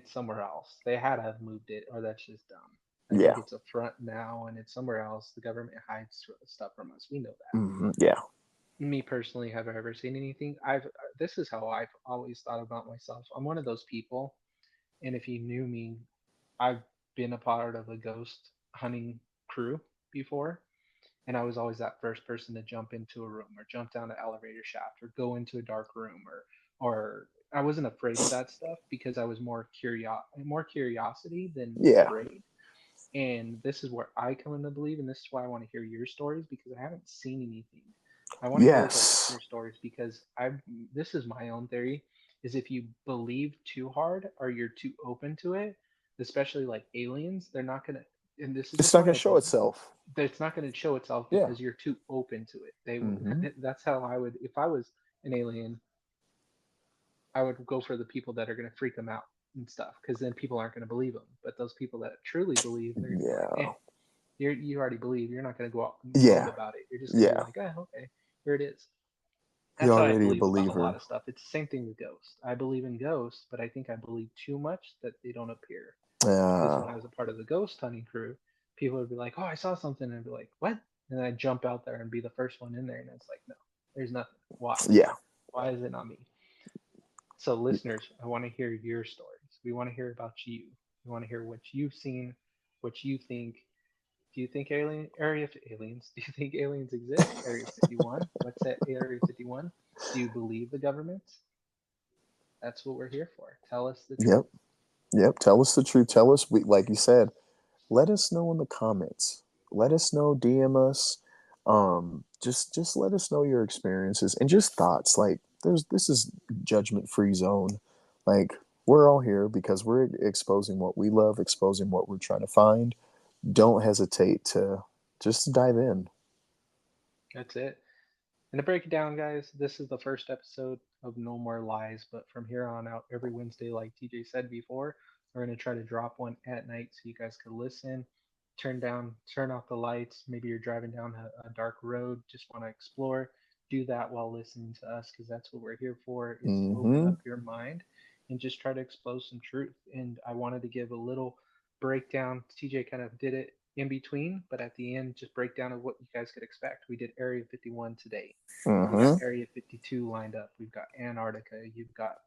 somewhere else. They had to have moved it, or that's just dumb. I think
Yeah.
it's a front now, and it's somewhere else. The government hides stuff from us. We know that.
Yeah.
Me personally, have I ever seen anything? This is how I've always thought about myself. I'm one of those people, and if you knew me, I've been a part of a ghost hunting crew before, and I was always that first person to jump into a room or jump down an elevator shaft or go into a dark room or I wasn't afraid of that stuff because I was more curiosity than
Yeah.
afraid. And this is where I come into believe, and this is why I want to hear your stories because I haven't seen anything. I want to hear the
Yes.
listener stories because I this is my own theory is if you believe too hard or you're too open to it, especially like aliens, they're not gonna. and this is
It's
just
not
my
going to show
opinion,
itself.
that it's not going to show itself
Yeah.
because you're too open to it. They
Mm-hmm.
that's how I would, if I was an alien, I would go for the people that are going to freak them out and stuff, because then people aren't going to believe them. But those people that truly believe, they're going to be like,
Yeah.
you already believe. You're not going to go out and gloat
Yeah.
about it. You're just going to be
Yeah.
like, okay, here it is.
You're
That's how I
already a
believe about a lot
believer.
of stuff. It's the same thing with ghosts. I believe in ghosts, but I think I believe too much that they don't appear. Because when
Uh,
I was a part of the ghost hunting crew, people would be like, "Oh, I saw something," and I'd be like, "What?" And I'd jump out there and be the first one in there, and it's like, "No, there's nothing. Why?
yeah.
Why is it not me?" So, listeners, I want to hear your stories. We want to hear about you. We want to hear what you've seen, what you think. Do you think aliens? Do you think aliens exist? Area 51. What's that? Area 51. Do you believe the government? That's what we're here for. Tell us the truth.
Yep. Yep. Tell us the truth. Tell us, like you said, let us know in the comments. Let us know, DM us. Just let us know your experiences and just thoughts. Like this is judgment free zone. Like we're all here because we're exposing what we love, exposing what we're trying to find. Don't hesitate to just dive in.
That's it. And to break it down, guys, this is the first episode of No More Lies. But from here on out, every Wednesday, like TJ said before, we're going to try to drop one at night so you guys could listen. Turn off the lights. Maybe you're driving down a dark road, just want to explore. Do that while listening to us, because that's what we're here for, is to open
Mm-hmm.
up your mind and just try to expose some truth. And I wanted to give a little breakdown. TJ kind of did it in between, but at the end, just breakdown of what you guys could expect. We did Area 51 today. We got
Mm-hmm.
Area 52 lined up. We've got Antarctica. You've got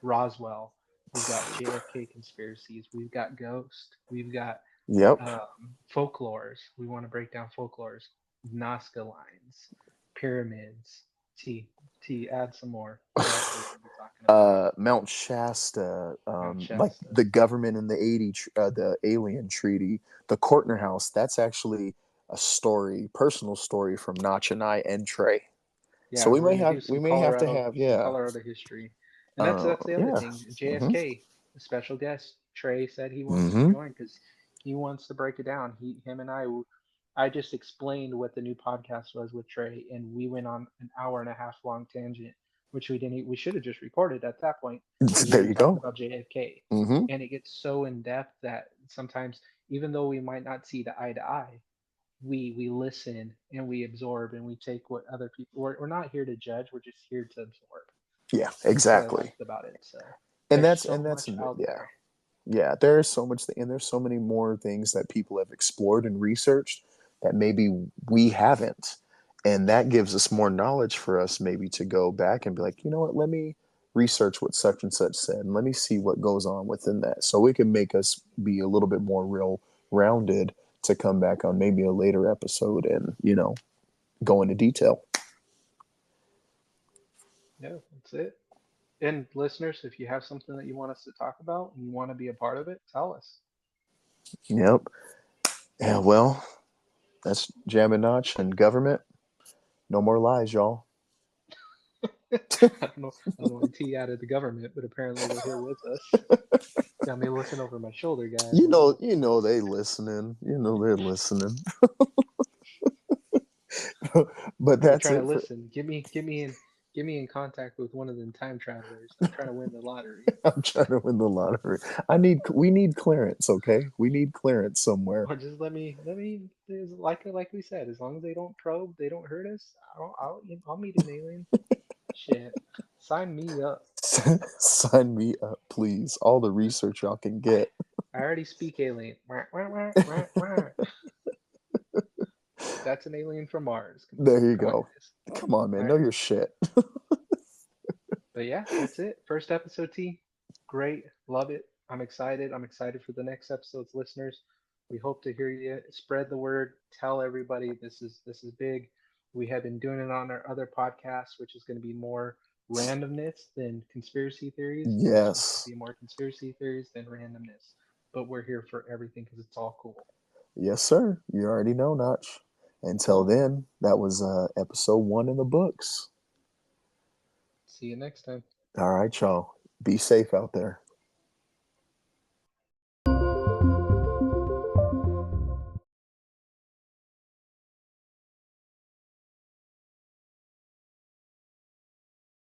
Roswell. We've got JFK conspiracies. We've got Ghost. We've got
Yep.
folklores. We want to break down folklores. Nazca lines, pyramids. T add some more. What else are we going to be talking about?
Mount Shasta,
Mount
like
Shasta.
the government in the the Alien Treaty, the Courtner House. That's actually a story, personal story from Notch and I and Trey. So
Yeah, we're gonna do
we
some
may have to
Colorado,
have,
some
yeah,
Colorado history, and that's the other
yeah,
thing.
mm-hmm,
JFK, a special guest. Trey said he wants to
mm-hmm.
join because he wants to break it down. Him, and I just explained what the new podcast was with Trey, and we went on an hour and a half long tangent, which we didn't. We should have just recorded at that point because we
There
were
you
talking
go.
about JFK,
Mm-hmm.
and it gets so in depth that sometimes, even though we might not see the eye to eye, we listen and we absorb and we take what other people. We're not here to judge. We're just here to absorb.
Yeah,
That's what I
exactly.
liked about it. So
And
there's
that's
so
and that's
much out
yeah.
there.
Yeah, there's so much, and there's so many more things that people have explored and researched that maybe we haven't. And that gives us more knowledge for us maybe to go back and be like, you know what, let me research what such and such said, and let me see what goes on within that. So it can make us be a little bit more real rounded to come back on maybe a later episode and, go into detail.
Yeah, that's it. And listeners, if you have something that you want us to talk about and you want to be a part of it, tell us.
Yep. Yeah, well, that's Jam and Notch and government. No more lies, y'all.
I don't know when T added the government, but apparently they're here with us. Got me looking over my shoulder, guys. I don't know.
You know they listening. You know they're listening. But
They're
that's
trying to
it for.
listen. Get me in contact with one of them time travelers. I'm trying to win the lottery.
I'm trying to win the lottery. We need clearance, okay? We need clearance somewhere.
Or just let me, like we said, as long as they don't probe, they don't hurt us. I'll meet an alien. Shit, sign me up.
Sign me up, please. All the research y'all can
I
get.
I already speak alien. That's an alien from Mars.
There you
Come on,
go.
guys.
Come on,
All
man. Know
right,
your shit.
but yeah, that's it. First episode, T. Great, love it. I'm excited. I'm excited for the next episodes, listeners. We hope to hear you. Spread the word. Tell everybody this is big. We have been doing it on our other podcasts, which is going to be more randomness than conspiracy theories. This one's going to
Yes.
be more conspiracy theories than randomness. But we're here for everything because it's all cool.
Yes, sir. You already know, Notch. Until
Cool.
then, that was episode 1 in the books.
See you next time.
All right, y'all. Be safe out there.